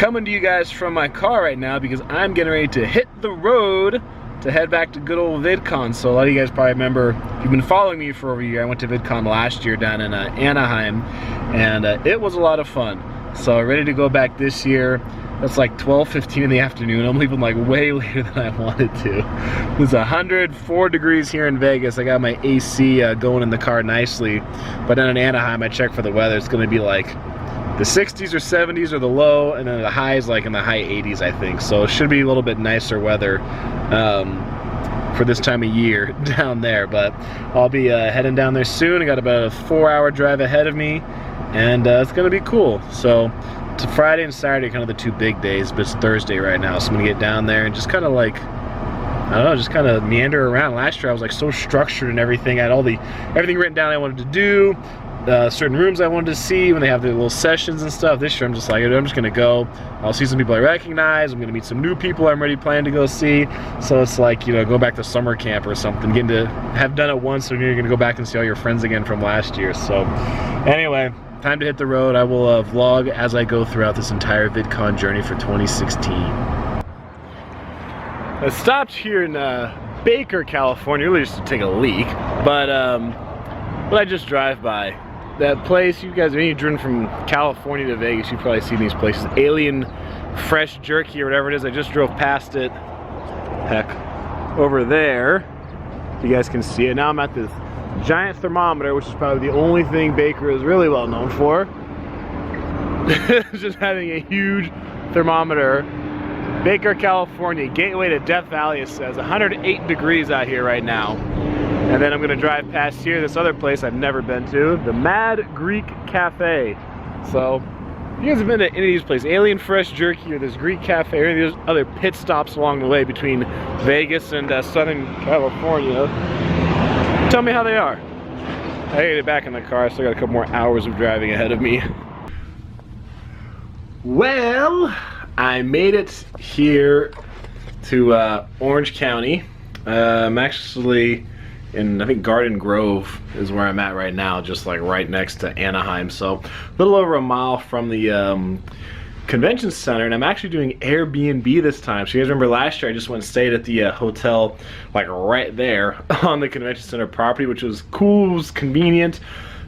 coming to you guys from my car right now because I'm getting ready to hit the road to head back to good old VidCon. So a lot of you guys probably remember, if you've been following me for over a year, I went to VidCon last year down in Anaheim, and it was a lot of fun. So ready to go back this year. It's like 12:15 in the afternoon. I'm leaving like way later than I wanted to. It's 104 degrees here in Vegas. I got my AC going in the car nicely. But down in Anaheim, I checked for the weather. It's gonna be like the 60s or 70s are the low, and then the highs like in the high 80s, I think. So it should be a little bit nicer weather for this time of year down there. But I'll be heading down there soon. I got about a 4-hour drive ahead of me, and it's gonna be cool. So to Friday and Saturday, kind of the two big days, but it's Thursday right now, so I'm gonna get down there and just kind of like, I don't know, just kind of meander around. Last year I was like so structured and everything. I had everything written down I wanted to do, certain rooms I wanted to see when they have their little sessions and stuff. This year I'm just like, I'm just gonna go. I'll see some people I recognize. I'm gonna meet some new people I'm already planning to go see. So it's like, you know, go back to summer camp or something. Getting to have done it once, so you're gonna go back and see all your friends again from last year. So anyway, time to hit the road. I will vlog as I go throughout this entire VidCon journey for 2016. I stopped here in Baker, California, really just to take a leak, but I just drive by that place. You guys, when you've driven from California to Vegas, you've probably seen these places. Alien Fresh Jerky or whatever it is. I just drove past it. Heck, over there, you guys can see it. Now I'm at this giant thermometer, which is probably the only thing Baker is really well known for. Just having a huge thermometer. Baker, California, gateway to Death Valley, it says. 108 degrees out here right now. And then I'm gonna drive past here, this other place I've never been to, the Mad Greek Cafe. So, if you guys have been to any of these places, Alien Fresh Jerky or this Greek Cafe or any of those other pit stops along the way between Vegas and Southern California, tell me how they are. I gotta get back in the car, so I got a couple more hours of driving ahead of me. Well, I made it here to Orange County. I'm actually in, I think, Garden Grove is where I'm at right now, just like right next to Anaheim. So a little over a mile from the convention center, and I'm actually doing Airbnb this time. So you guys remember last year I just went and stayed at the hotel like right there on the convention center property, which was cool. It was convenient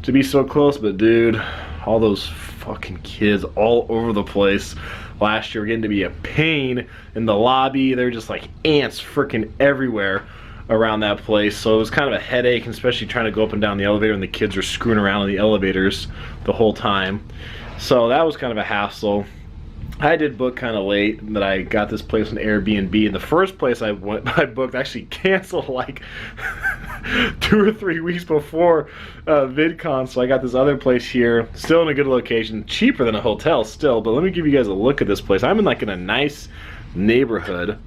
to be so close, but dude, all those fucking kids all over the place last year were getting to be a pain in the lobby. They were just like ants freaking everywhere around that place. So it was kind of a headache, especially trying to go up and down the elevator, and the kids are screwing around in the elevators the whole time. So that was kind of a hassle. I did book kind of late, but I got this place on Airbnb, and the first place I booked actually canceled like 2 or 3 weeks before VidCon, so I got this other place here, still in a good location, cheaper than a hotel still, but let me give you guys a look at this place. I'm in like in a nice neighborhood.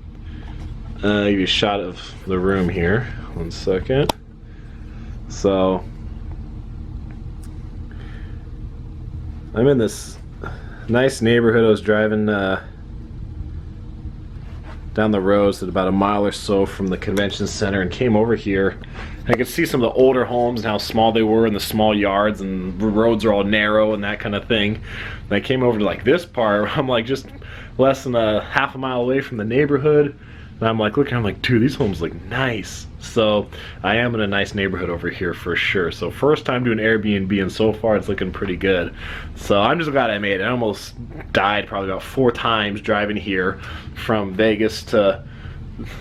I'll give you a shot of the room here, 1 second. So, I'm in this nice neighborhood. I was driving down the roads at about a mile or so from the convention center and came over here. I could see some of the older homes and how small they were, and the small yards, and the roads are all narrow and that kind of thing. And I came over to like this part where I'm like just less than a half a mile away from the neighborhood. And I'm like looking, I'm like, dude, these homes look nice. So I am in a nice neighborhood over here for sure. So first time doing Airbnb, and so far it's looking pretty good. So I'm just glad I made it. I almost died probably about 4 times driving here from Vegas to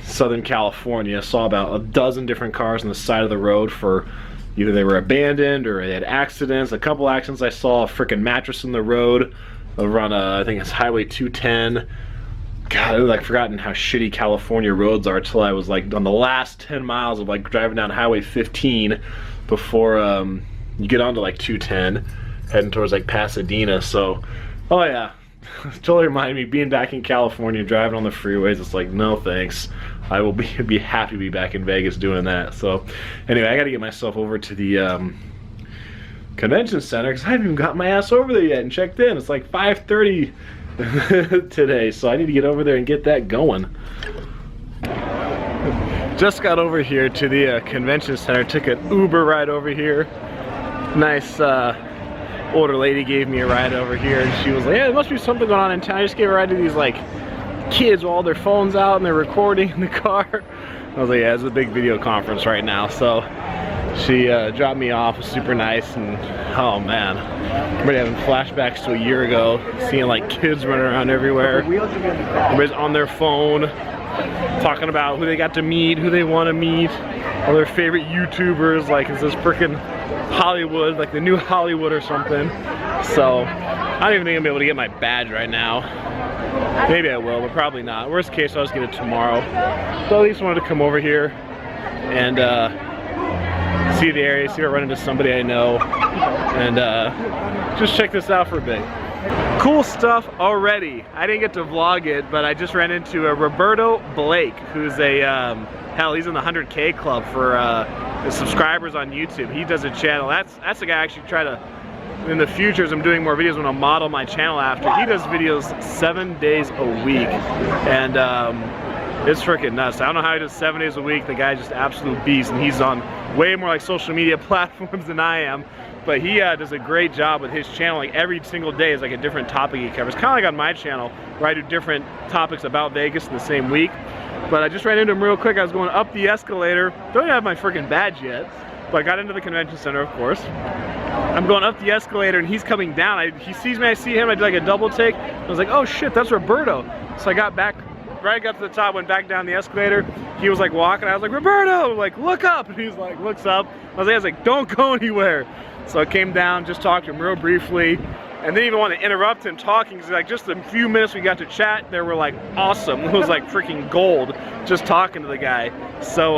Southern California. Saw about a dozen different cars on the side of the road for either they were abandoned or they had accidents. A couple accidents, I saw a freaking mattress in the road over on I think it's Highway 210. God, I was like forgotten how shitty California roads are till I was like on the last 10 miles of like driving down Highway 15 before you get onto like 210 heading towards like Pasadena. So, oh yeah, totally reminded me being back in California driving on the freeways. It's like, no thanks. I will be happy to be back in Vegas doing that. So anyway, I got to get myself over to the convention center because I haven't even got my ass over there yet and checked in. It's like 5:30 today, so I need to get over there and get that going. Just got over here to the convention center, took an Uber ride over here. Nice older lady gave me a ride over here, and she was like, yeah, there must be something going on in town. I just gave a ride to these like kids with all their phones out and they're recording in the car. I was like, yeah, it's a big video conference right now. So she dropped me off. It was super nice, and oh man, I'm already having flashbacks to a year ago, seeing like kids running around everywhere. Everybody's on their phone, talking about who they got to meet, who they want to meet, all their favorite YouTubers, like it's this freaking Hollywood, like the new Hollywood or something. So I don't even think I'm gonna be able to get my badge right now. Maybe I will, but probably not. Worst case, I'll just get it tomorrow. So at least wanted to come over here and see the area, see if I run into somebody I know, and just check this out for a bit. Cool stuff already. I didn't get to vlog it, but I just ran into a Roberto Blake, who's a, hell, he's in the 100K club for the subscribers on YouTube. He does a channel. That's the guy I actually try to, in the future, as I'm doing more videos, I'm gonna model my channel after. He does videos 7 days a week, and it's freaking nuts. I don't know how he does 7 days a week. The guy's just absolute beast, and he's on way more like social media platforms than I am. But he does a great job with his channel. Like every single day is like a different topic he covers. Kind of like on my channel, where I do different topics about Vegas in the same week. But I just ran into him real quick. I was going up the escalator. Don't even have my freaking badge yet. But I got into the convention center, of course. I'm going up the escalator and he's coming down. He sees me, I see him, I do like a double take. I was like, oh shit, that's Roberto. So I got back, right got to the top, went back down the escalator. He was like walking, I was like, Roberto, like look up. And he's like, looks up. I was like, don't go anywhere. So I came down, just talked to him real briefly, and didn't even want to interrupt him talking, because like just the few minutes we got to chat, they were like awesome. It was like freaking gold just talking to the guy. So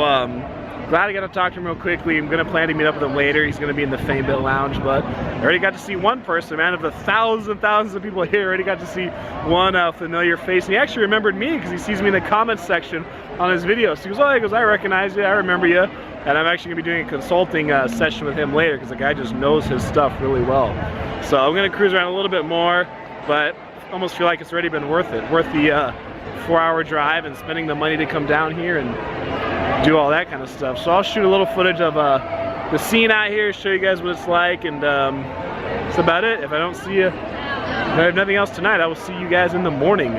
glad I got to talk to him real quickly. I'm gonna plan to meet up with him later. He's gonna be in the FameBit Lounge, but I already got to see one person, man. Of the thousands of people here, I already got to see one familiar face. And he actually remembered me because he sees me in the comments section on his videos. So he goes, oh, he goes, I recognize you, I remember you. And I'm actually gonna be doing a consulting session with him later, because the guy just knows his stuff really well. So I'm gonna cruise around a little bit more, but almost feel like it's already been worth it. Worth the 4-hour drive and spending the money to come down here and do all that kind of stuff. So I'll shoot a little footage of the scene out here, show you guys what it's like, and that's about it. If I don't see you, if I have nothing else tonight, I will see you guys in the morning.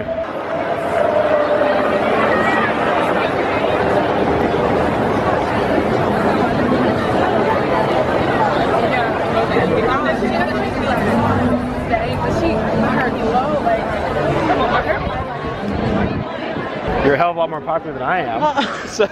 You're a hell of a lot more popular than I am. So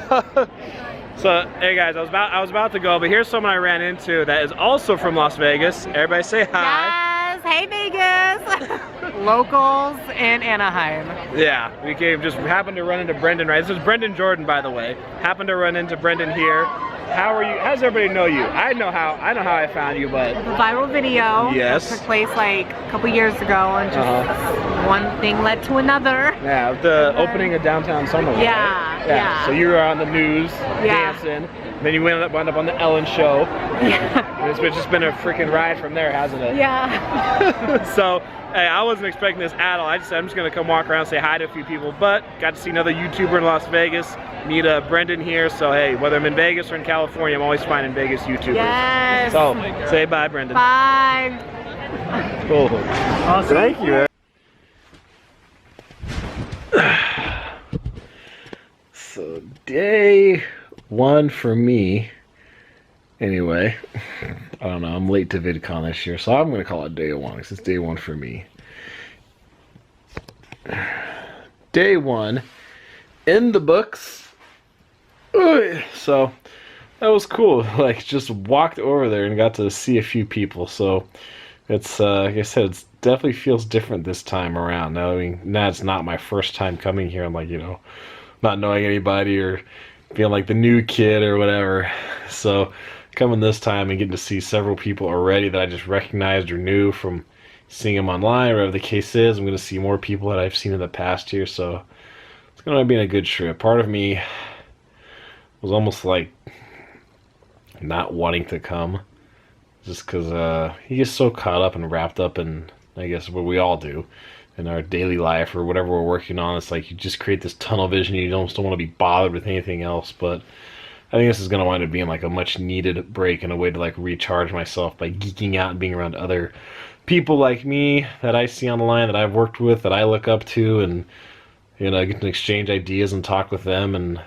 hey guys, I was about to go, but here's someone I ran into that is also from Las Vegas. Everybody say hi. Yes, hey Vegas. Locals in Anaheim. Yeah, we happened to run into Brendan, right? This is Brendan Jordan, by the way. Happened to run into Brendan here. How are you? How does everybody know you? I know how I found you, but the viral video. Yes. Took place like a couple years ago, and just one thing led to another. Yeah, the opening of Downtown Summerlin. Yeah, right? yeah. So you were on the news dancing. Then you wound up on the Ellen show. Yeah. It's just been a freaking ride from there, hasn't it? Yeah. So, hey, I wasn't expecting this at all. I'm just gonna come walk around, say hi to a few people, but got to see another YouTuber in Las Vegas, meet Brendan here. So hey, whether I'm in Vegas or in California, I'm always finding Vegas YouTubers. Yes. So say bye, Brendan. Bye. Cool. Awesome. Thank you. So day one for me. Anyway, I don't know, I'm late to VidCon this year, so I'm going to call it day one, because it's day one for me. Day one, in the books. So, that was cool. Like, just walked over there and got to see a few people, so it's, like I said, it definitely feels different this time around. Now, I mean, now it's not my first time coming here. I'm like, you know, not knowing anybody or feeling like the new kid or whatever. So, coming this time and getting to see several people already that I just recognized or knew from seeing them online, or whatever the case is. I'm going to see more people that I've seen in the past here, so it's going to be a good trip. Part of me was almost like not wanting to come, just because he gets so caught up and wrapped up in, I guess, what we all do in our daily life or whatever we're working on. It's like you just create this tunnel vision. You almost don't want to be bothered with anything else. But I think this is going to wind up being like a much needed break and a way to like recharge myself by geeking out and being around other people like me that I see on the line, that I've worked with, that I look up to, and you know, I get to exchange ideas and talk with them, and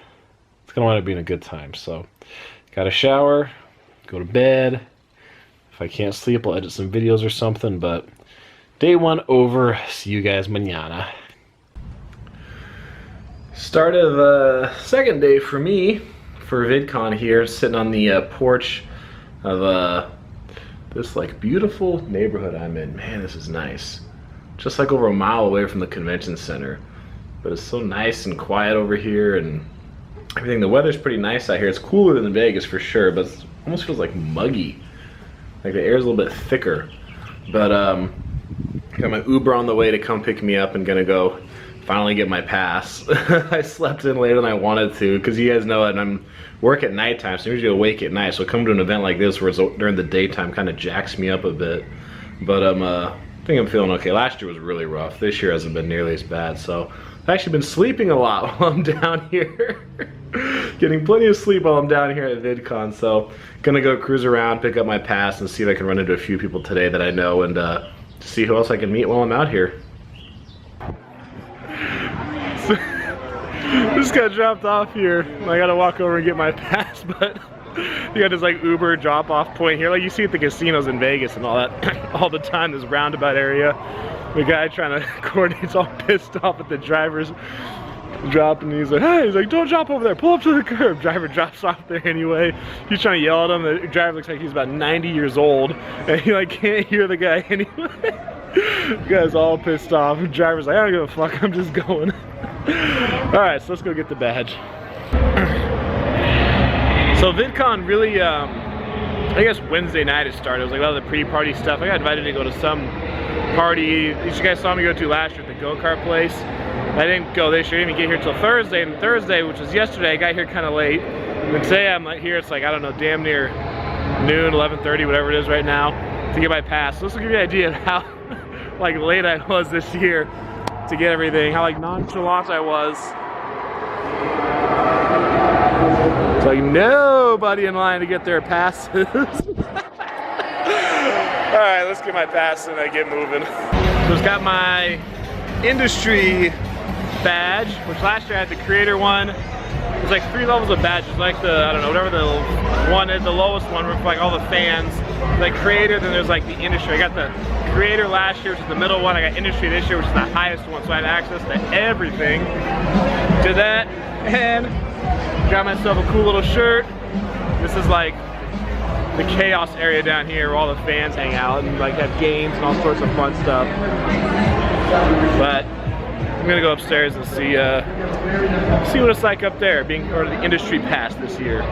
it's going to wind up being a good time. So, got a shower, go to bed. If I can't sleep, I'll edit some videos or something, but day one over. See you guys mañana. Start of second day for me for VidCon here, sitting on the porch of this like beautiful neighborhood I'm in. Man, this is nice. Just like over a mile away from the convention center. But it's so nice and quiet over here and everything. The weather's pretty nice out here. It's cooler than Vegas for sure, but it almost feels like muggy. Like the air's a little bit thicker. But got my Uber on the way to come pick me up and gonna go finally get my pass. I slept in later than I wanted to because you guys know it, and I'm work at nighttime, so I'm usually awake at night. So coming to an event like this where it's during the daytime kind of jacks me up a bit. But I think I'm feeling okay. Last year was really rough. This year hasn't been nearly as bad. So I've actually been sleeping a lot while I'm down here. Getting plenty of sleep while I'm down here at VidCon. So gonna go cruise around, pick up my pass, and see if I can run into a few people today that I know, and see who else I can meet while I'm out here. Just got dropped off here. I gotta walk over and get my pass, but you got this like Uber drop off point here, like you see at the casinos in Vegas and all that all the time, this roundabout area. The guy trying to coordinate's all pissed off at the driver's dropping, and he's like, hey, he's like, don't drop over there, pull up to the curb. Driver drops off there anyway. He's trying to yell at him. The driver looks like he's about 90 years old, and he like can't hear the guy anyway. The guy's all pissed off. The driver's like, I don't give a fuck, I'm just going. Alright, so let's go get the badge. So VidCon really, I guess Wednesday night it started. It was like a lot of the pre-party stuff. I got invited to go to some party you guys saw me go to last year at the go-kart place. I didn't go this year. I didn't even get here till Thursday, and Thursday, which was yesterday, I got here kind of late. And today I'm like here, it's like, I don't know, damn near noon, 11:30, whatever it is right now, to get my pass. So this will give you an idea of how like late I was this year to get everything, how like nonchalant I was. It's like nobody in line to get their passes. Alright, let's get my pass and I get moving. So it's got my industry badge, which last year I had the creator one. There's like 3 levels of badges, like the, I don't know, whatever the one is, the lowest one for like all the fans. Like creator, then there's like the industry. I got the creator last year, which is the middle one. I got industry this year, which is the highest one, so I had access to everything. Did that, and got myself a cool little shirt. This is like the chaos area down here where all the fans hang out and like have games and all sorts of fun stuff. But I'm gonna go upstairs and see what it's like up there, being part of the industry pass this year.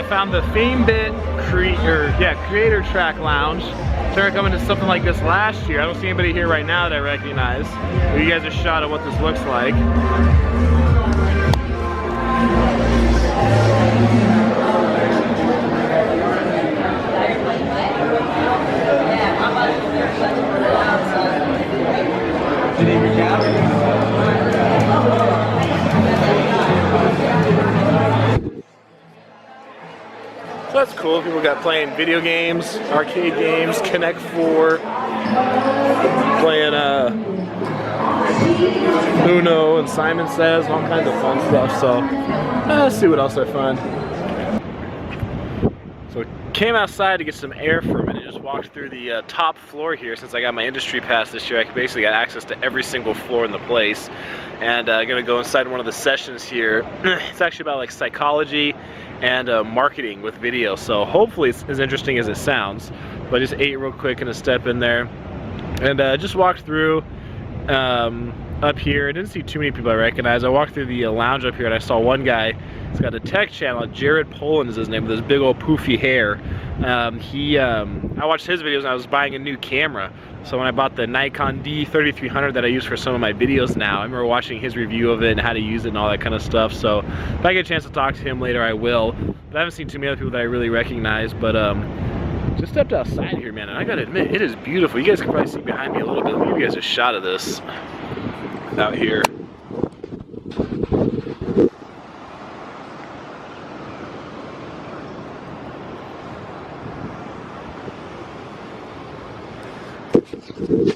Found the FameBit Creator Track Lounge. Started coming to something like this last year. I don't see anybody here right now that I recognize. I'll give you guys a shot of what this looks like. So that's cool. People got playing video games, arcade games, Connect 4, playing Uno and Simon Says, all kinds of fun stuff. So let's see what else I find. So came outside to get some air for a minute. Just walked through the top floor here. Since I got my industry pass this year, I basically got access to every single floor in the place. And I'm gonna go inside one of the sessions here. It's actually about like psychology and marketing with video, so hopefully it's as interesting as it sounds. But I just ate real quick and a step in there, and just walked through up here. I didn't see too many people I recognized. I walked through the lounge up here and I saw one guy He's got a tech channel. Jared Poland is his name, with his big old poofy hair. I watched his videos when I was buying a new camera. So when I bought the Nikon D3300 that I use for some of my videos now, I remember watching his review of it and how to use it and all that kind of stuff. So if I get a chance to talk to him later, I will. But I haven't seen too many other people that I really recognize. But just stepped outside here, man, and I gotta admit, it is beautiful. You guys can probably see behind me a little bit. Let me give you guys a shot of this out here.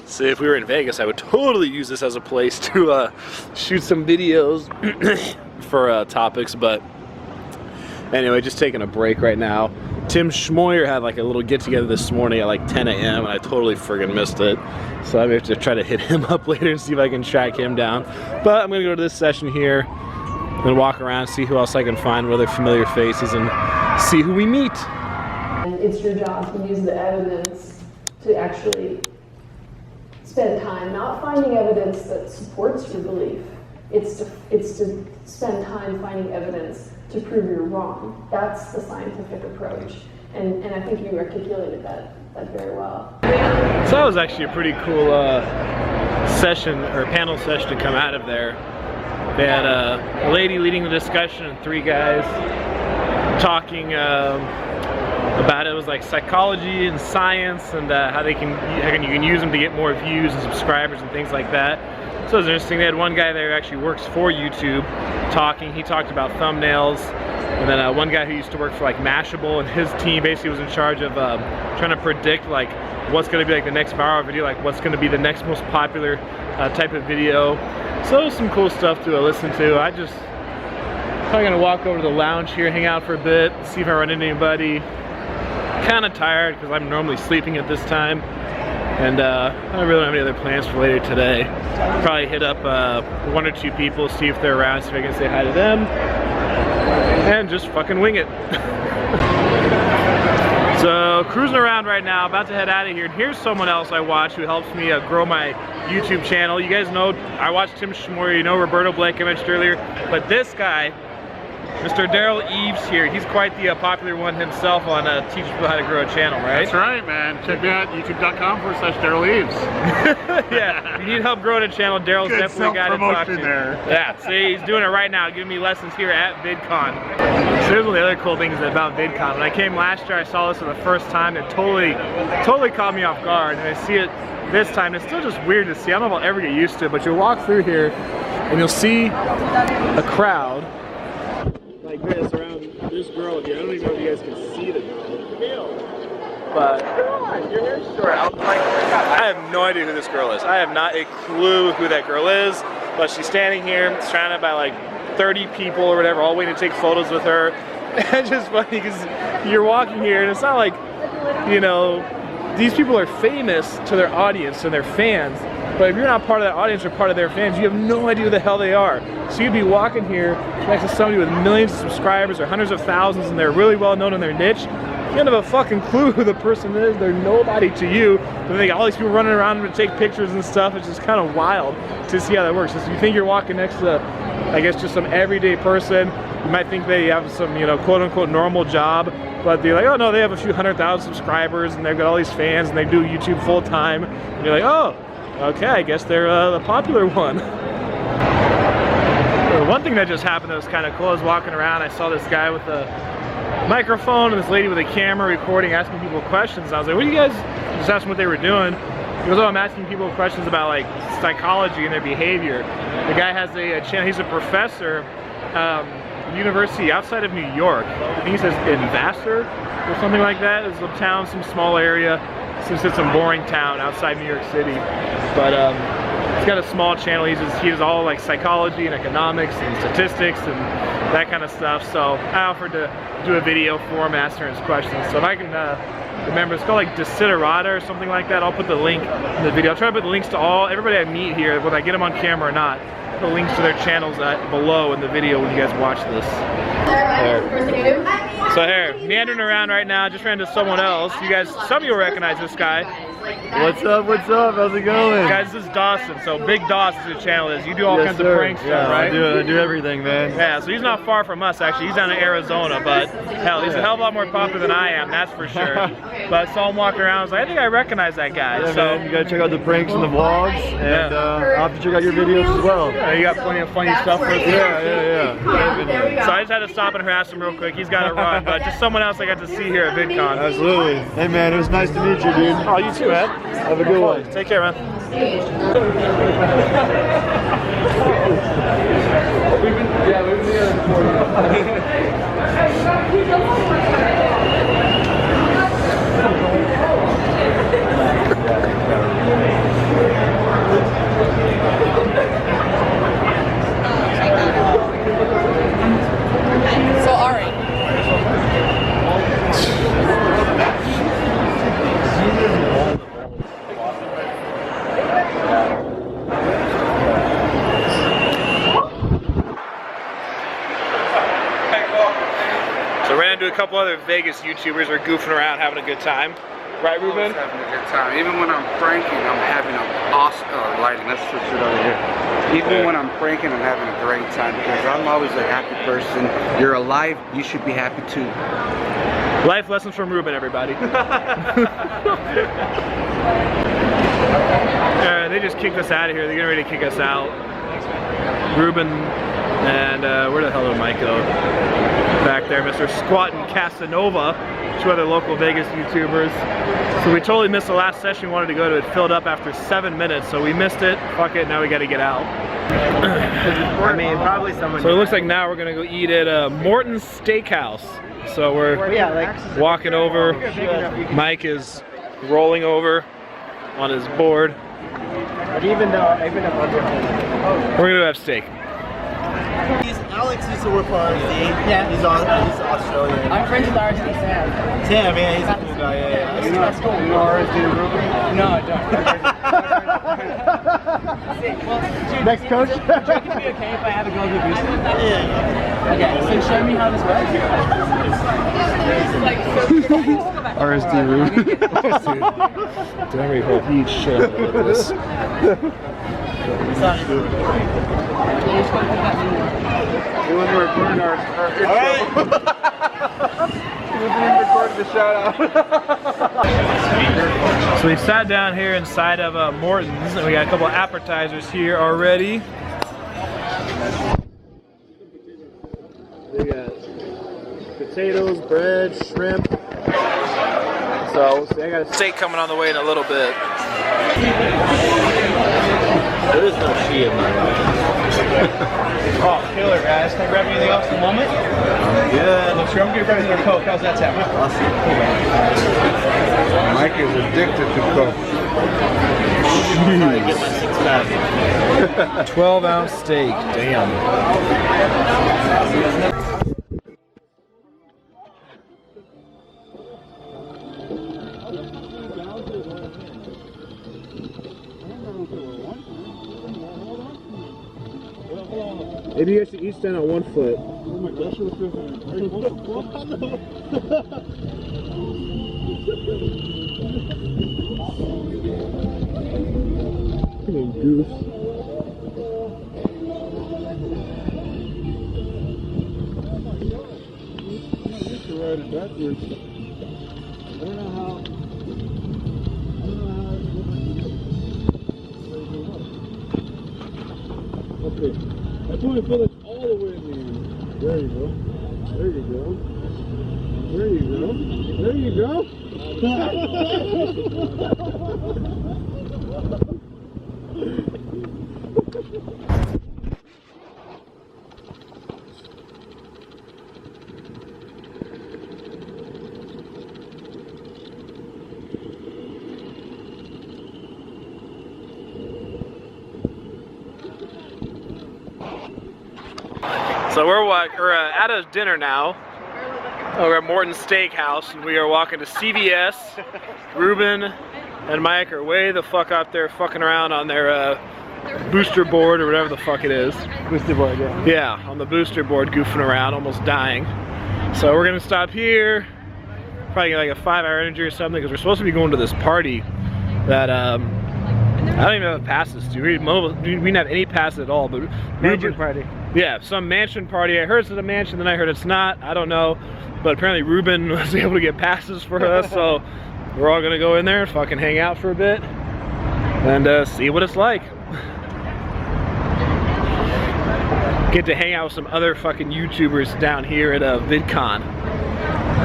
See, if we were in Vegas, I would totally use this as a place to shoot some videos for topics, but anyway, just taking a break right now. Tim Schmoyer had like a little get-together this morning at like 10 a.m. and I totally friggin' missed it. So I'm gonna have to try to hit him up later and see if I can track him down. But I'm gonna go to this session here and walk around, see who else I can find, what other familiar faces, and see who we meet. And it's your job to use the evidence to actually spend time not finding evidence that supports your belief. It's to spend time finding evidence to prove you're wrong. That's the scientific approach. And I think you articulated that very well. So that was actually a pretty cool session, or panel session, to come out of there. They had a lady leading the discussion and 3 guys talking about it. It was like psychology and science, and how you can use them to get more views and subscribers and things like that. So it was interesting. They had one guy there who actually works for YouTube talking. He talked about thumbnails. And then one guy who used to work for like Mashable, and his team basically was in charge of trying to predict like what's going to be like the next viral video, like what's going to be the next most popular type of video. So it was some cool stuff to listen to. I'm probably going to walk over to the lounge here, hang out for a bit, see if I run into anybody. Kind of tired because I'm normally sleeping at this time. And I don't really have any other plans for later today. Probably hit up 1 or 2 people, see if they're around, see if I can say hi to them. And just fucking wing it. So cruising around right now, about to head out of here. And here's someone else I watch who helps me grow my YouTube channel. You guys know I watch Tim Schmoyer, you know Roberto Blake I mentioned earlier. But this guy, Mr. Daryl Eves here, he's quite the popular one himself on teaching people how to grow a channel, right? That's right, man. Check me out, youtube.com/Daryl Eves. Yeah, if you need help growing a channel, Daryl's definitely the guy to talk to. There. Yeah, see, he's doing it right now, giving me lessons here at VidCon. So here's one of the other cool things about VidCon. When I came last year, I saw this for the first time. It totally caught me off guard, and I see it this time. It's still just weird to see. I don't know if I'll ever get used to it, but you'll walk through here, and you'll see a crowd like this around this girl here. I don't even know if you guys can see the girl. But come on, your hair's short. I have no idea who this girl is. I have not a clue who that girl is. But she's standing here, surrounded by like 30 people or whatever, all waiting to take photos with her. It's just funny because you're walking here, and it's not like, you know, these people are famous to their audience and their fans. But if you're not part of that audience or part of their fans, you have no idea who the hell they are. So you'd be walking here next to somebody with millions of subscribers or hundreds of thousands, and they're really well known in their niche. You don't have a fucking clue who the person is. They're nobody to you. But they got all these people running around to take pictures and stuff. It's just kind of wild to see how that works. So you think you're walking next to, I guess, just some everyday person. You might think they have some, you know, quote unquote normal job. But they're like, oh no, they have a few 100,000 subscribers and they've got all these fans and they do YouTube full time. And you're like, oh, okay, I guess they're the popular one. One thing that just happened that was kind of cool, I was walking around, I saw this guy with a microphone and this lady with a camera recording, asking people questions. I was like, what are you guys, just asking what they were doing. He goes, oh, I'm asking people questions about like psychology and their behavior. The guy has a channel, he's a professor, university outside of New York. I think he says in Vassar or something like that. It's a town, some small area. Since it's some boring town outside New York City, but he's got a small channel. He does all like psychology and economics and statistics and that kind of stuff. So I offered to do a video for him, answering his questions. So if I can remember, it's called like Desiderata or something like that. I'll put the link in the video. I'll try to put the links to everybody I meet here, whether I get them on camera or not. The links to their channels below in the video when you guys watch this. First thing I do, So here, meandering around right now, just ran into someone else. You guys, some of you will recognize this guy. What's up? What's up? How's it going? Guys, this is Dawson. So Big Dawson's channel is. You do all kinds of prank stuff, right? I do everything, man. Yeah, so he's not far from us actually. He's down in Arizona, but hell, he's a hell of a lot more popular than I am, that's for sure. But I saw him walking around, I was like, I think I recognize that guy. Yeah, so man, you gotta check out the pranks and the vlogs, and I'll have to check out your videos as well. Yeah, you got plenty of funny stuff for us. Yeah. So I just had to stop and harass him real quick. He's got to run, but just someone else I got to see here at VidCon. Absolutely. Hey man, it was nice to meet you, dude. Oh, you too, man. Have a good one. Take care, man. So Ari. So ran into a couple other Vegas YouTubers who are goofing around, having a good time. Right, Ruben? I'm having a good time. Even when I'm pranking, I'm having an awesome lighting. Let's switch it over here. Even when I'm pranking, I'm having a great time because I'm always a happy person. You're alive, you should be happy too. Life lessons from Ruben, everybody. They just kicked us out of here. They're getting ready to kick us out. Ruben and where the hell did Mike go? Back there, Mr. Squattin' Casanova, two other local Vegas YouTubers. So we totally missed the last session we wanted to go to. It filled up after 7 minutes, so we missed it. Fuck it, now we gotta get out. I mean, probably someone. So it looks like now we're gonna go eat at Morton's Steakhouse. So we're walking over. Mike is rolling over on his board. But even though We're gonna have steak. Alex used to work for RSD. Yeah. He's Australian. I'm friends with RSD Sam. Sam, yeah, he's a cool guy. Yeah. You know RSD Ruben? No, I don't. Next coach? Would it be okay if I have a go with you? Yeah. Okay, so show me how this works. RSD Ruben. Damn, we hope he shit about this. You want to record our We recorded the shout out. So we sat down here inside of Morton's and we got a couple of appetizers here already. We got potatoes, bread, shrimp. So I got a steak coming on the way in a little bit. There is no she in my life. Oh, killer, guys. Can I grab anything else in a moment? Yeah. Looks good. I'm going to grab you a Coke. How's that sound? Mike is addicted to Coke. Get my 6-pack. 12-ounce steak, damn. Maybe you guys should each stand on one foot. Oh my gosh, it was Goose. ride it backwards. I don't know how. Okay. That's when I feel it's all the way in the end. There you go. There you go. There you go. There you go. So we're at a dinner now. We're at Morton's Steakhouse, and we are walking to CVS. Ruben and Mike are way the fuck out there fucking around on their booster board or whatever the fuck it is. Booster board, yeah. Yeah, on the booster board goofing around, almost dying. So we're gonna stop here, probably get like a 5-hour energy or something, because we're supposed to be going to this party that I don't even have passes to. We didn't have any passes at all, but Mansion party. Yeah, some mansion party. I heard it's a mansion, then I heard it's not. I don't know, but apparently Ruben was able to get passes for us, so we're all gonna go in there and fucking hang out for a bit and see what it's like. Get to hang out with some other fucking YouTubers down here at VidCon.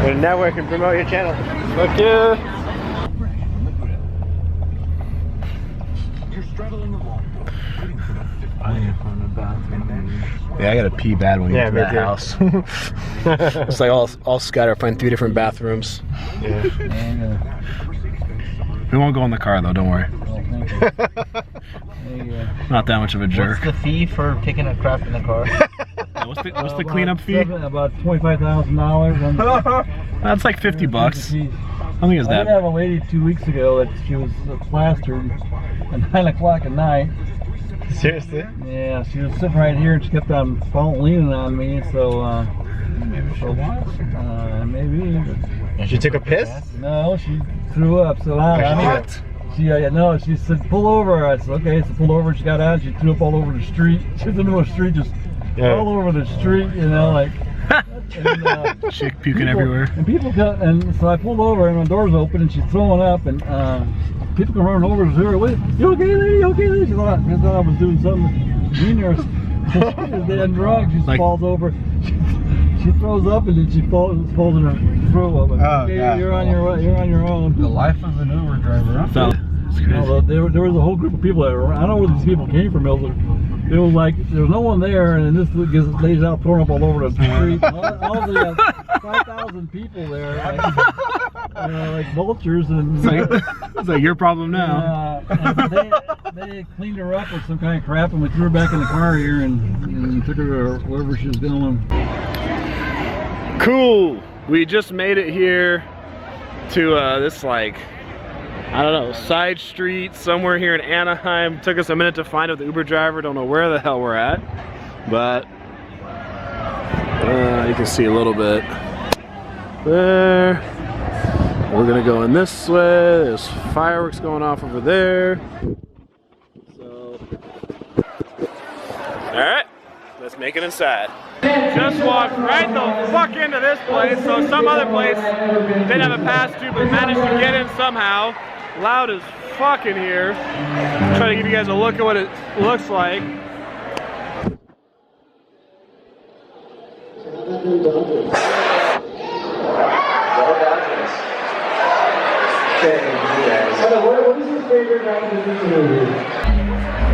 And network and promote your channel. Fuck yeah. Yeah, I gotta pee bad when you get to that house. It's like all scattered. Find 3 different bathrooms. Yeah. We won't go in the car though, don't worry. Not that much of a jerk. What's the fee for taking a crap in the car? What's the cleanup fee? About $25,000. That's like 50 bucks. I think it's I that. did have a lady 2 weeks ago that she was plastered at 9 o'clock at night. Seriously? Yeah, she was sitting right here and she kept on leaning on me, so maybe. She took a piss? No, she threw up. So What? She said pull over. I said okay. So pulled over. She got out. She threw up all over the street. She was in the middle of the street, just all over the street. You know, like. And, Chick puking everywhere. And people come, and so I pulled over and my door's open and she's throwing up and people come running over to her. Wait, you okay, lady? You okay, lady? She thought I was doing something mean or then drunk. She just falls over. She throws up and then she falls in her throat. I'm like, okay, God. you're on your own. The life of an Uber driver. So, it's crazy. No, there was a whole group of people that were, I don't know where these people came from. It was like there was no one there, and this lady's out throwing up all over the street. All the 5,000 people there, like vultures, and It's like your problem now. and they cleaned her up with some kind of crap, and we threw her back in the car here, and took her to wherever she was going. Cool. We just made it here to this like, I don't know, side street somewhere here in Anaheim. Took us a minute to find out the Uber driver. Don't know where the hell we're at, but you can see a little bit there. We're gonna go in this way. There's fireworks going off over there. So, all right, let's make it inside. Just walked right the fuck into this place. So some other place didn't have a pass to, but managed to get in somehow. Loud as fuck in here. Try to give you guys a look at what it looks like.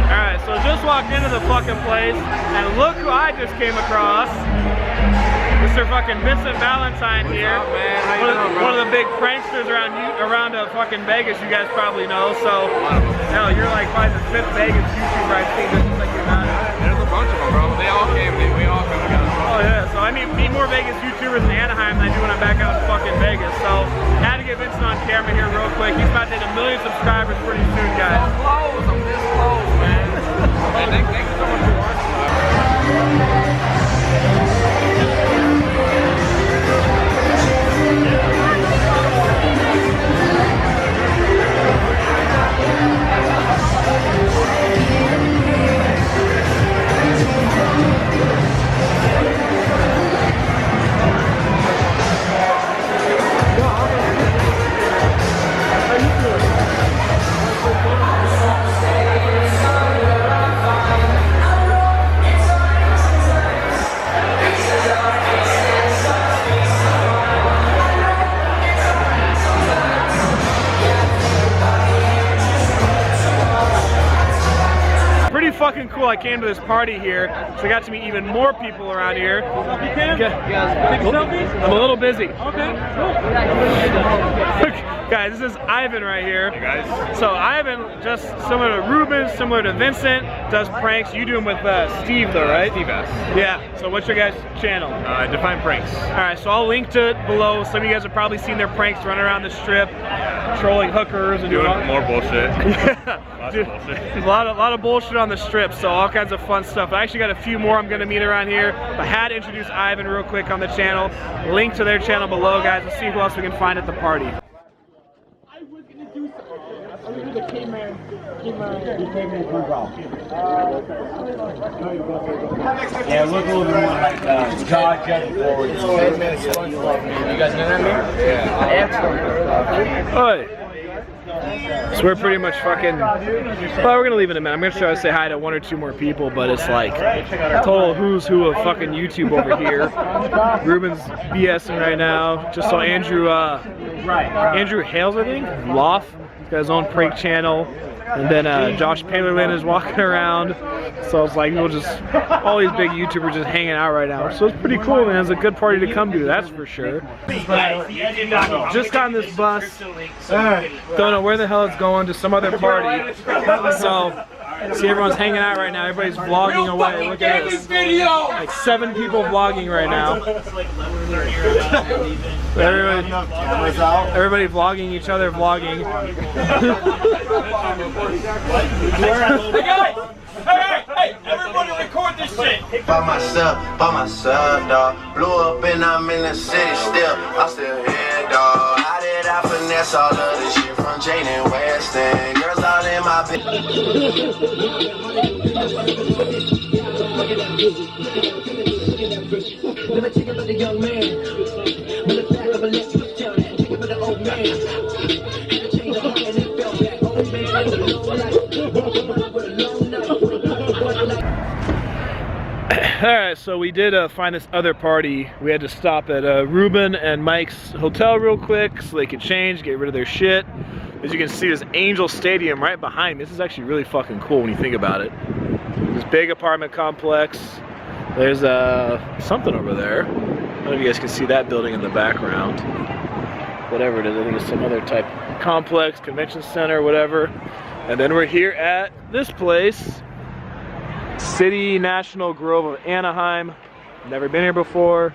Alright, so just walked into the fucking place, and look who I just came across. Mr. fucking Vincent Valentine here. One of the big pranksters around fucking Vegas, you guys probably know. So, hell, you're like probably the 5th Vegas YouTuber I've seen. This is like you're not. There's a bunch of them, bro. They all came. We all come together. Oh yeah, so I meet more Vegas YouTubers in Anaheim than I do when I'm back out in fucking Vegas. So, had to get Vincent on camera here real quick. He's about to hit 1 million subscribers pretty soon, guys. I'm close. I'm this close, man. Hey, thank you so much for watching. Fucking cool. I came to this party here, so I got to meet even more people around here. I'm a little busy. Okay. Guys, this is Ivan right here. Hey guys. So Ivan, just similar to Ruben, similar to Vincent, does pranks. You do them with Steve though, right? Steve S. Yeah, so what's your guys' channel? Define Pranks. Alright, so I'll link to it below. Some of you guys have probably seen their pranks running around the strip, trolling hookers and Doing more bullshit. Lots Dude, of bullshit. a lot of bullshit on the strip, so all kinds of fun stuff. I actually got a few more I'm gonna meet around here, but had to introduce Ivan real quick on the channel. Link to their channel below, guys. Let's see who else we can find at the party. Yeah, look a little bit more like Josh Jacoborthlasvegas. 10 minutes. You guys know that man? Yeah. Oi. So we're pretty much fucking, well, we're gonna leave it in a minute. I'm gonna try to say hi to 1 or 2 more people, but it's like total who's who of fucking YouTube over here. Ruben's BSing right now. Just saw Andrew Hales, I think, Loft. He's got his own prank channel. And then Josh Palerlin is walking around. So it's like, we'll just, all these big YouTubers just hanging out right now. So it's pretty cool, man. It's a good party to come to, that's for sure. Just got on this bus. Don't know where the hell it's going, to some other party. So, see, everyone's hanging out right now. Everybody's vlogging away. Look at this. Like 7 people vlogging right now. Everybody vlogging each other, vlogging. Hey guys! Hey, everybody record this shit! By myself, dawg. Blew up and I'm in the city still. I'm still here, dawg. How did I finesse all of this shit from Jane and Weston? Girls all in my Never take it for the young man. But the back of a left was down and take it for the old man. Had to change the heart and it fell back. Old man is a long life. With a long night. Alright, so we did find this other party. We had to stop at Ruben and Mike's hotel real quick so they could change, get rid of their shit. As you can see, there's Angel Stadium right behind me. This is actually really fucking cool when you think about it. This big apartment complex. There's something over there. I don't know if you guys can see that building in the background. Whatever it is, I think it's some other type of complex, convention center, whatever. And then we're here at this place, City National Grove of Anaheim. Never been here before,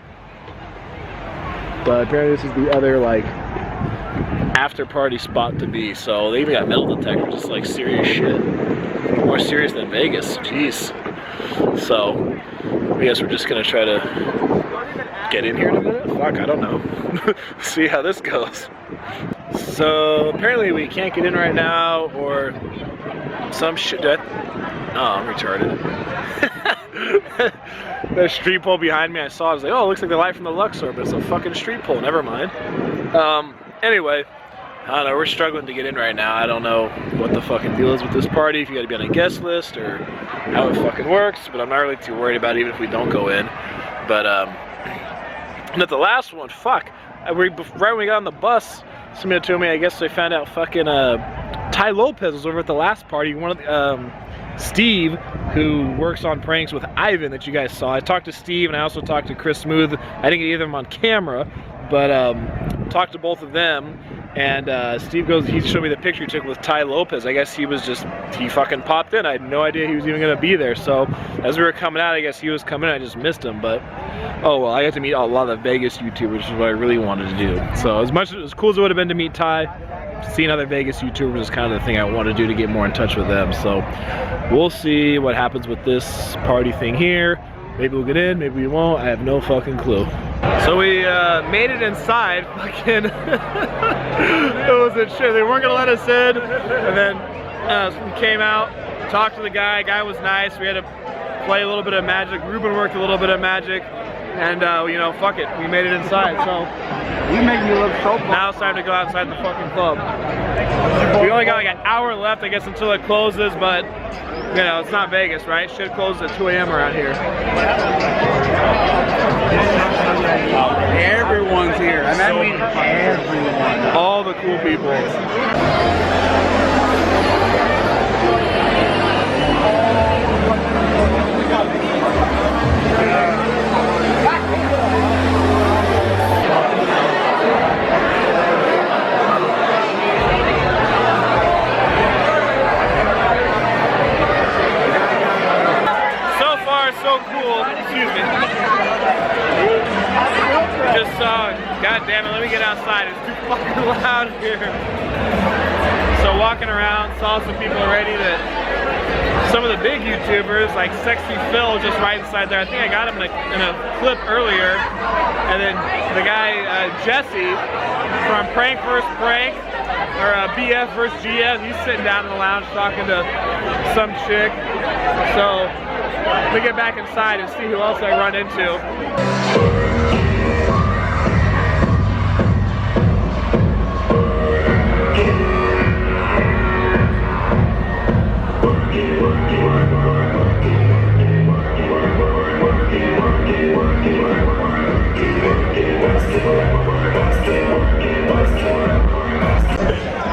but apparently this is the other like after party spot to be. So they even got metal detectors, just like serious shit. More serious than Vegas, jeez. So I guess we're just gonna try to get in here in a minute. Fuck, I don't know. See how this goes. So apparently we can't get in right now, or some shit. Oh, I'm retarded. The street pole behind me, I saw. I was like, oh, it looks like the light from the Luxor, but it's a fucking street pole. Never mind. Anyway, I don't know. We're struggling to get in right now. I don't know what the fucking deal is with this party. If you got to be on a guest list or how it fucking works, but I'm not really too worried about it, even if we don't go in. But not the last one. Fuck. Right when we got on the bus, somebody told me, I guess they found out fucking Ty Lopez was over at the last party. One of the, Steve, who works on pranks with Ivan that you guys saw. I talked to Steve and I also talked to Chris Smooth. I didn't get either of them on camera, but talked to both of them. And Steve goes, he showed me the picture he took with Ty Lopez. I guess he was just, he fucking popped in. I had no idea he was even gonna be there. So as we were coming out, I guess he was coming in, I just missed him. But oh well, I got to meet a lot of the Vegas YouTubers, which is what I really wanted to do. So as cool as it would have been to meet Ty, seeing other Vegas YouTubers is kind of the thing I want to do to get more in touch with them. So we'll see what happens with this party thing here. Maybe we'll get in, maybe we won't. I have no fucking clue. So we made it inside. Fucking, it was a shit. They weren't gonna let us in, and then we came out, talked to the guy. Guy was nice. We had to play a little bit of magic. Ruben worked a little bit of magic, and you know, fuck it, we made it inside. So You make me look so fun. now it's time to go outside the fucking club. We only got like an hour left, I guess, until it closes, but you know, it's not Vegas, right? Shit closes at 2 a.m. around here. Everyone's here. I mean, everyone. All the cool people. out here. So walking around, saw some people already that, some of the big YouTubers, like Sexy Phil, just right inside there. I think I got him in a clip earlier. And then the guy, Jesse, from Prank vs. Prank, or BF vs. GF, he's sitting down in the lounge talking to some chick. So, let me get back inside and see who else I run into.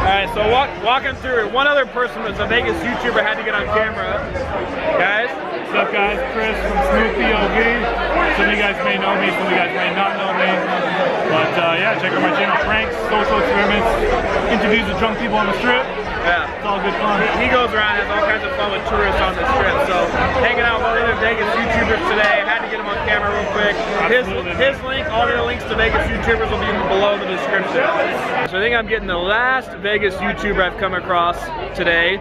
Alright, so walking through, one other person was a Vegas YouTuber, had to get on camera. Guys? What's up, guys? Chris from Blvd. Some of you guys may know me, some of you guys may not know me. But yeah, check out my channel, Pranks, Social Experiments, interviews with drunk people on the strip. Yeah. It's all good fun. He goes around, has all kinds of fun with tourists on the strip. So hanging out with other Vegas YouTubers today. Had to get him on camera real quick. His link, all the links to Vegas YouTubers will be below the description. So I think I'm getting the last Vegas YouTuber I've come across today.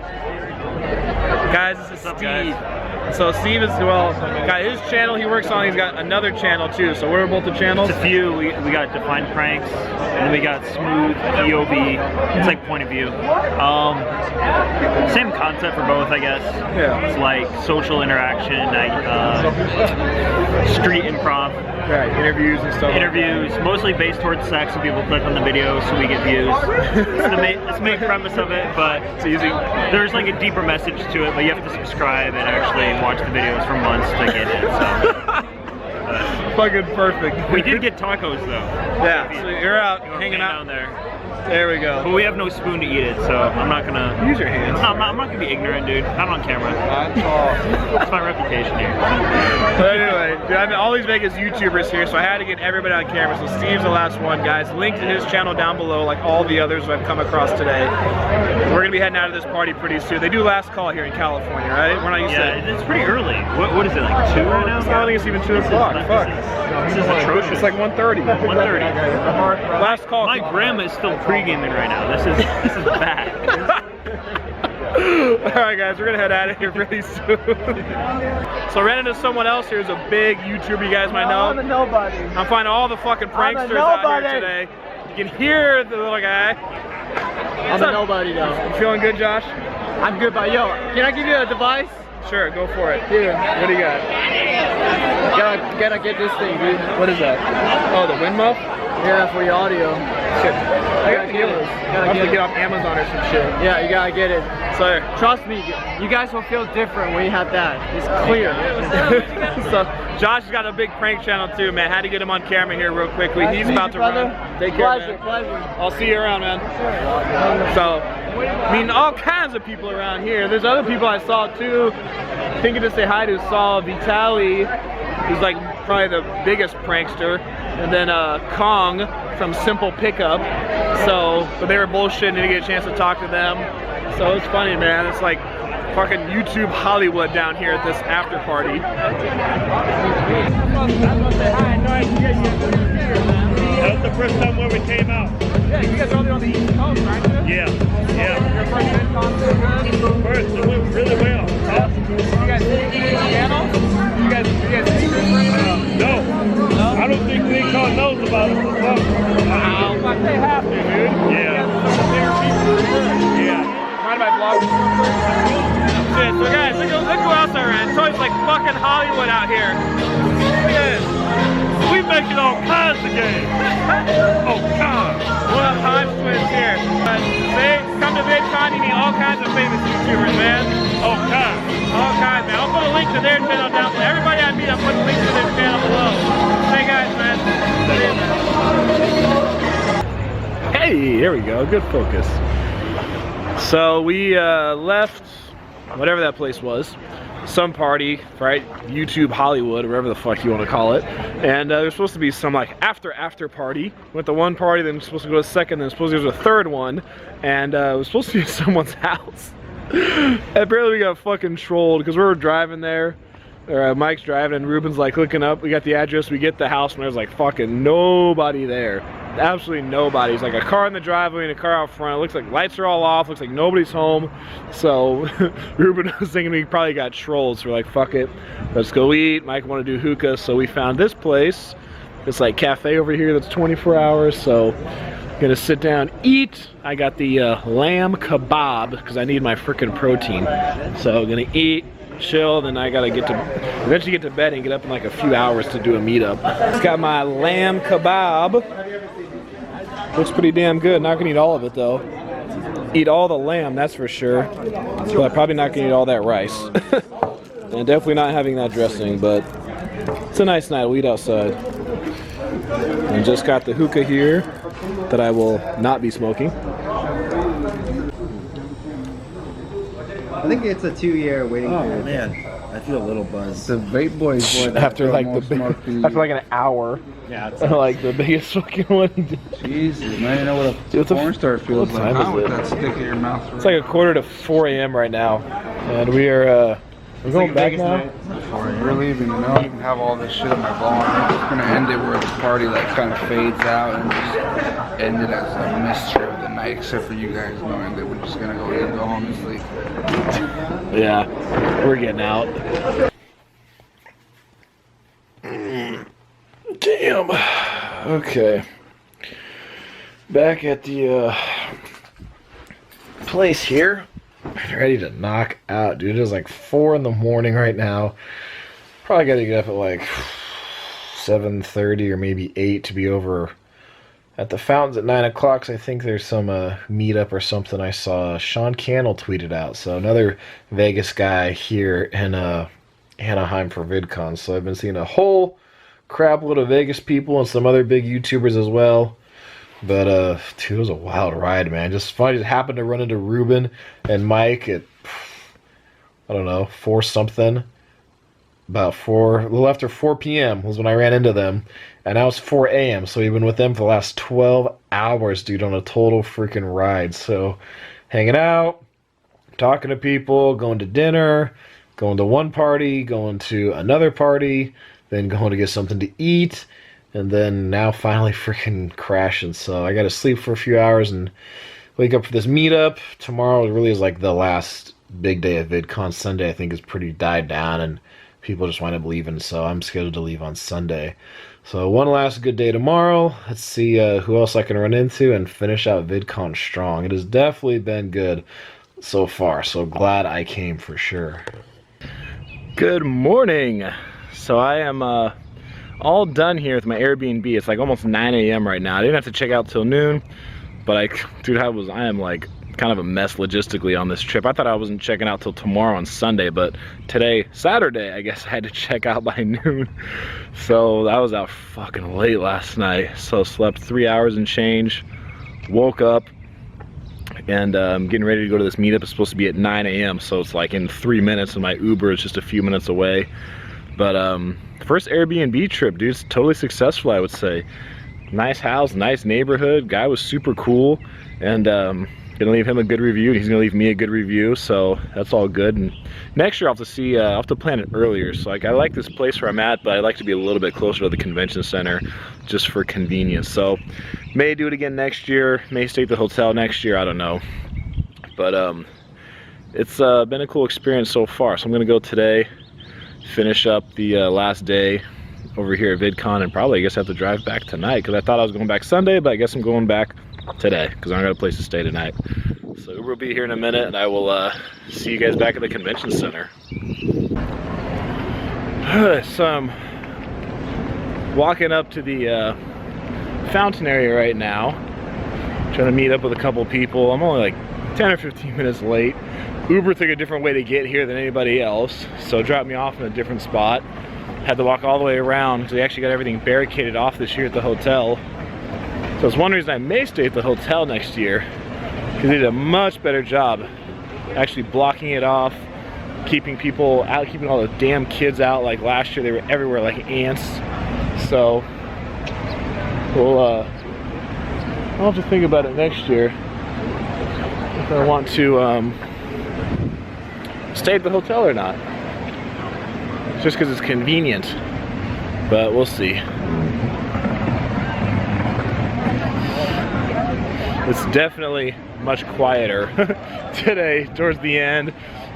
Guys, this is Steve. So Steve is, well, got his channel he works on, he's got another channel too, so what are both the channels? It's a few. We got Defined Pranks, and then we got Smooth, EOB, it's like point of view. Same concept for both, I guess. Yeah. It's like social interaction, like street improv. Right, interviews and stuff. Interviews, mostly based towards sex, so people click on the video so we get views. It's the main premise of it, but there's like a deeper message to it, but you have to subscribe and actually watch the videos for months to get it, so. Fucking perfect. We did get tacos though. Yeah, so you're out hanging out down there. There we go. But we have no spoon to eat it, so I'm not gonna use your hands. No, I'm not gonna be ignorant, dude. Not on camera. That's my reputation here. But anyway, dude, I mean, all these Vegas YouTubers here, so I had to get everybody on camera. So Steve's the last one, guys. Link to his channel down below, like all the others I've come across today. We're gonna be heading out of this party pretty soon. They do last call here in California, right? We're not used to it. Yeah, it's pretty early. What is it, like 2 right now? I don't think it's even 2 o'clock. Fuck. This is atrocious. It's like 1:30. 1:30. Last call. My grandma is still pre-gaming right now. This is bad. Alright guys, we're gonna head out of here pretty soon. So I ran into someone else here who's a big YouTuber you guys might know. I'm a nobody. I'm finding all the fucking pranksters out here today. You can hear the little guy. I'm a nobody though. You feeling good, Josh? I'm good, but yo, can I give you a device? Sure, go for it. Here. What do you got? Gotta get this thing, dude. What is that? Oh, the Venmo? Yeah, for your audio. Shit. I have to get off Amazon or some shit. Yeah, you gotta get it. So trust me, you guys will feel different when you have that. It's clear. So Josh has got a big prank channel too, man. Had to get him on camera here real quickly. He's about to run. Take care, man. Pleasure. I'll see you around, man. So, I mean, all kinds of people around here. There's other people I saw too. Thinking to say hi to Saul Vitali, who's like probably the biggest prankster, and then Kong from Simple Pickup. So, but they were bullshitting, didn't get a chance to talk to them. So it's funny, man. It's like fucking YouTube Hollywood down here at this after party. That was the first time when we came out. Yeah, you guys are on the East Coast, aren't you? Yeah, yeah. Your first VidCon so good? First, it went really well. Awesome. You guys see the channel? You guys see this right now? No. I don't think VidCon knows about it. But they have to, dude. Yeah. Yeah. Mind if I vlog this real quick? Shit, so guys, look who else I ran. It's always like fucking Hollywood out here. Look at this. We making all kinds of games. Oh, God. One of the Hodge twins here. They come to VidCon, you need all kinds of famous YouTubers, man. All kinds. All kinds, man. I'll put a link to their channel down below. Everybody I meet, I'll put a link to their channel below. Hey guys, man. Hey, here we go. Good focus. So we left whatever that place was. Some party, right? YouTube Hollywood, or whatever the fuck you want to call it. And there's supposed to be some like after party. Went to one party, then supposed to go to a second, then supposed to go to a third one. And it was supposed to be at someone's house. Apparently we got fucking trolled because we were driving there. Mike's driving and Ruben's like looking up. We got the address, we get the house, and there's like fucking nobody there. Absolutely nobody. It's like a car in the driveway and a car out front. It looks like lights are all off, looks like nobody's home. So Ruben was thinking we probably got trolls. So we're like, fuck it, let's go eat. Mike wanted to do hookah, so we found this place. It's like cafe over here that's 24 hours. So gonna sit down, eat. I got the lamb kebab because I need my freaking protein. So gonna eat, chill, then I gotta eventually get to bed and get up in like a few hours to do a meetup. It's got my lamb kebab. Looks pretty damn good. Not gonna eat all of it though. Eat all the lamb, that's for sure. But I'm probably not gonna eat all that rice. And definitely not having that dressing, but it's a nice night. We'll eat outside. And just got the hookah here that I will not be smoking. I think it's a 2-year waiting period. Oh man, I feel a little buzz. The vape boys after like after like an hour. Yeah, it's like the biggest fucking one. Jesus, man, you know what a porn star feels like. What time is it? That stick in your mouth. It's like 3:45 a.m. right now, and we are we're going back now. We're leaving, you know. I even have all this shit in my phone. I'm just gonna end it where the party like kind of fades out and just end it as a mystery of the night, except for you guys knowing that we're just gonna go home and sleep. Yeah, we're getting out. Damn. Okay. Back at the place here. Ready to knock out, dude. It is like 4 in the morning right now. Probably got to get up at like 7:30 or maybe 8 to be over at the fountains at 9 o'clock. So I think there's some meetup or something I saw. Sean Cannell tweeted out. So another Vegas guy here in Anaheim for VidCon. So I've been seeing a whole crap load of Vegas people and some other big YouTubers as well. But dude, it was a wild ride, man. Just funny. Just happened to run into Ruben and Mike at, I don't know, 4 something. About 4, a little after 4 p.m. was when I ran into them. And now it's 4 a.m. So we've been with them for the last 12 hours, dude, on a total freaking ride. So hanging out, talking to people, going to dinner, going to one party, going to another party, then going to get something to eat. And then now finally freaking crashing. So I got to sleep for a few hours and wake up for this meetup. Tomorrow really is like the last big day of VidCon. Sunday I think is pretty died down and people just wind up leaving. So I'm scheduled to leave on Sunday. So one last good day tomorrow. Let's see who else I can run into and finish out VidCon strong. It has definitely been good so far. So glad I came for sure. Good morning. So I am all done here with my Airbnb. It's like almost 9 a.m. right now. I didn't have to check out till noon, but dude, I am like kind of a mess logistically on this trip. I thought I wasn't checking out till tomorrow on Sunday, but today, Saturday, I guess I had to check out by noon. So I was out fucking late last night. So slept 3 hours and change, woke up, and I'm getting ready to go to this meetup. It's supposed to be at 9 a.m. So it's like in 3 minutes, and my Uber is just a few minutes away. But first Airbnb trip, dude. It's totally successful, I would say. Nice house, nice neighborhood. Guy was super cool, and gonna leave him a good review. He's gonna leave me a good review, so that's all good. And next year I'll have to see. I'll have to plan it earlier. So like I like this place where I'm at, but I'd like to be a little bit closer to the convention center, just for convenience. So may do it again next year. May stay at the hotel next year. I don't know, but it's been a cool experience so far. So I'm gonna go today, finish up the last day over here at VidCon, and probably I guess have to drive back tonight because I thought I was going back Sunday, but I guess I'm going back today because I don't got a place to stay tonight. So Uber will be here in a minute, and I will see you guys back at the convention center. So I'm walking up to the fountain area right now, trying to meet up with a couple people. I'm only like 10 or 15 minutes late. Uber took a different way to get here than anybody else, so dropped me off in a different spot. Had to walk all the way around because they actually got everything barricaded off this year at the hotel. So it's one reason I may stay at the hotel next year, because they did a much better job actually blocking it off, keeping people out, keeping all the damn kids out. Like last year they were everywhere like ants. So we'll I'll have to think about it next year if I want to stay at the hotel or not. just because it's convenient. But we'll see. It's definitely much quieter today towards the end.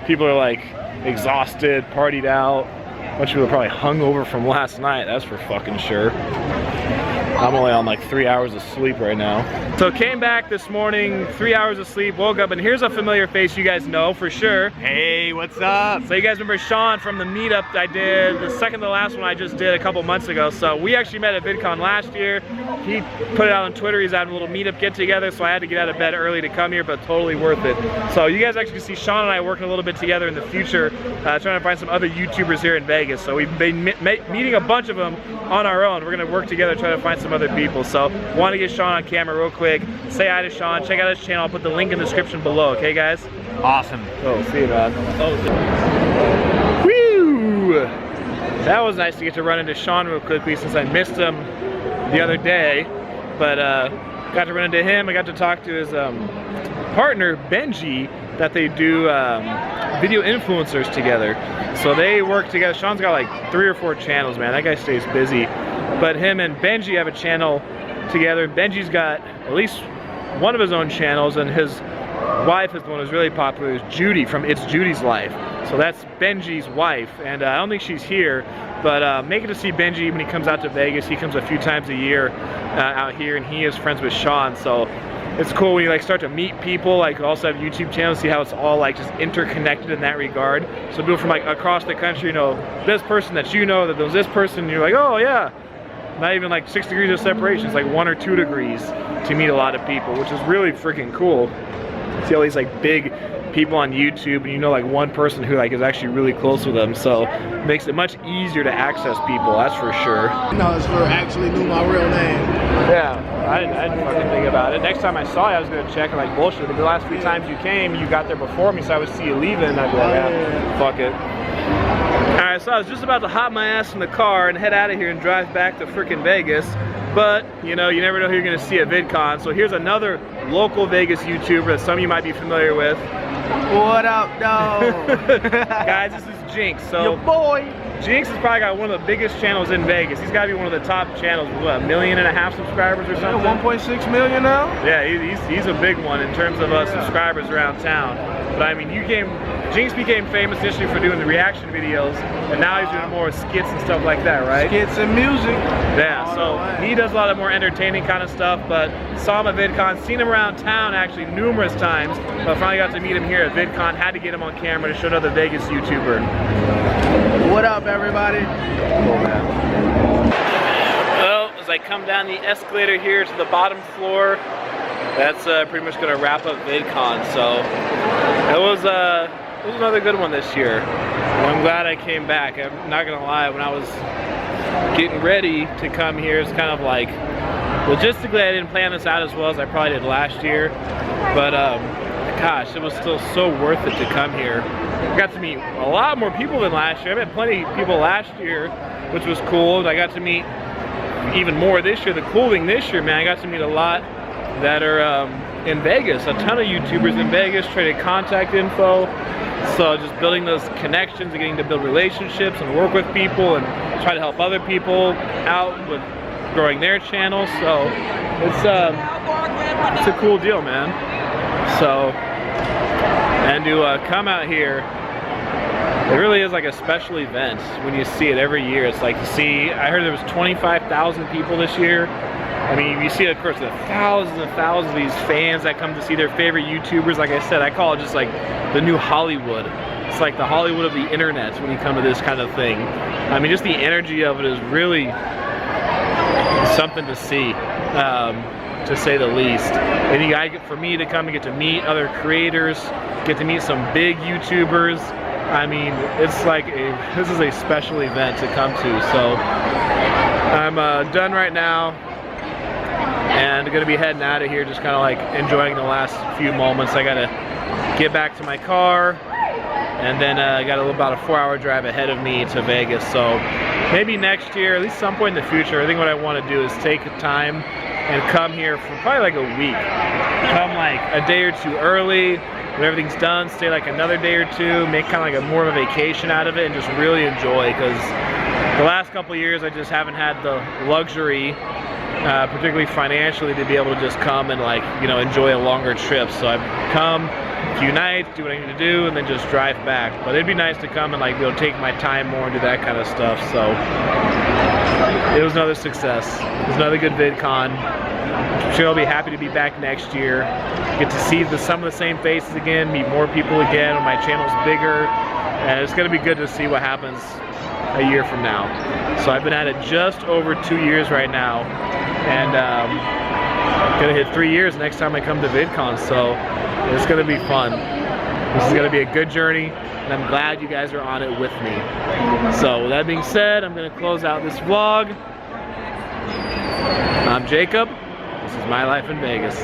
People are like exhausted, partied out. A bunch of people are probably hungover from last night, that's for fucking sure. I'm only on like 3 hours of sleep right now. So came back this morning, 3 hours of sleep, woke up, and here's a familiar face you guys know for sure. Hey, what's up? So you guys remember Sean from the meetup I did, the second to last one I just did a couple months ago. So we actually met at VidCon last year. He put it out on Twitter, he's having a little meetup get together, so I had to get out of bed early to come here, but totally worth it. So you guys actually see Sean and I working a little bit together in the future, trying to find some other YouTubers here in Vegas. So we've been meeting a bunch of them on our own. We're gonna work together, try to find some other people. So want to get Sean on camera real quick. Say hi to Sean, check out his channel. I'll put the link in the description below, okay guys? Awesome. Oh, see you, man. Oh. Woo! That was nice to get to run into Sean real quickly since I missed him the other day. But got to run into him. I got to talk to his partner, Benji, that they do video influencers together. So they work together. Sean's got like 3 or 4 channels, man. That guy stays busy. But him and Benji have a channel together. Benji's got at least one of his own channels, and his wife is the one who's really popular, is Judy from It's Judy's Life. So that's Benji's wife, and I don't think she's here, but make it to see Benji when he comes out to Vegas. He comes a few times a year out here, and he is friends with Sean. So it's cool when you like start to meet people, like also have YouTube channels, see how it's all like just interconnected in that regard. So people from like across the country, you know, this person that you know, that knows this person, and you're like, oh yeah. Not even like 6 degrees of separation, it's like 1 or 2 degrees to meet a lot of people, which is really freaking cool. See all these like big people on YouTube, and you know like one person who like is actually really close with them, so it makes it much easier to access people, that's for sure. No, it's for actually knew my real name. Yeah, I didn't fucking think about it. Next time I saw you, I was gonna check and like bullshit. The last few times you came, you got there before me, so I would see you leaving, and I'd be like, yeah, fuck it. Alright, so I was just about to hop my ass in the car and head out of here and drive back to frickin' Vegas, but you know, you never know who you're gonna see at VidCon. So here's another local Vegas YouTuber that some of you might be familiar with. What up, dog? Guys, this is Jinx. So your boy. Jinx has probably got one of the biggest channels in Vegas. He's got to be one of the top channels with what, 1.5 million subscribers or something? 1.6 million now? Yeah, he's a big one in terms of subscribers around town. But I mean, Jinx became famous initially for doing the reaction videos, and now he's doing more skits and stuff like that, right? Skits and music. Yeah, so he does a lot of more entertaining kind of stuff, but saw him at VidCon, seen him around town actually numerous times, but finally got to meet him here at VidCon, had to get him on camera to show another Vegas YouTuber. What up, everybody? Cool, man. Well, as I come down the escalator here to the bottom floor, that's pretty much going to wrap up VidCon. So it was another good one this year. Well, I'm glad I came back. I'm not going to lie, when I was getting ready to come here, it's kind of like, logistically I didn't plan this out as well as I probably did last year, but gosh, it was still so worth it to come here. I got to meet a lot more people than last year. I met plenty of people last year, which was cool. I got to meet even more this year. The cool thing this year, man, I got to meet a lot that are in Vegas. A ton of YouTubers in Vegas, traded contact info. So just building those connections and getting to build relationships and work with people and try to help other people out with growing their channels. So it's a cool deal, man. So, and to come out here, it really is like a special event when you see it every year. It's like to see, I heard there was 25,000 people this year. I mean, you see, of course, the thousands and thousands of these fans that come to see their favorite YouTubers. Like I said, I call it just like the new Hollywood. It's like the Hollywood of the internet when you come to this kind of thing. I mean, just the energy of it is really something to see, to say the least. And for me to come and get to meet other creators, get to meet some big YouTubers, I mean, it's like this is a special event to come to. So I'm done right now, and gonna be heading out of here, just kind of like enjoying the last few moments. I gotta get back to my car, and then I got about a 4-hour drive ahead of me to Vegas. So maybe next year, at least some point in the future, I think what I want to do is take time and come here for probably like a week. Come like a day or two early, when everything's done, stay like another day or two, make kind of like a more of a vacation out of it, and just really enjoy. Because the last couple of years, I just haven't had the luxury, particularly financially, to be able to just come and like, you know, enjoy a longer trip. So I've come a few nights, do what I need to do, and then just drive back. But it'd be nice to come and like be able to take my time more and do that kind of stuff. So it was another success. It was another good VidCon. I'm sure I'll be happy to be back next year. Get to see some of the same faces again, meet more people again when my channel's bigger. And it's gonna be good to see what happens a year from now. So I've been at it just over 2 years right now. And gonna hit 3 years next time I come to VidCon. So it's gonna be fun. This is gonna be a good journey, and I'm glad you guys are on it with me. So with that being said, I'm gonna close out this vlog. I'm Jacob. This is my life in Vegas.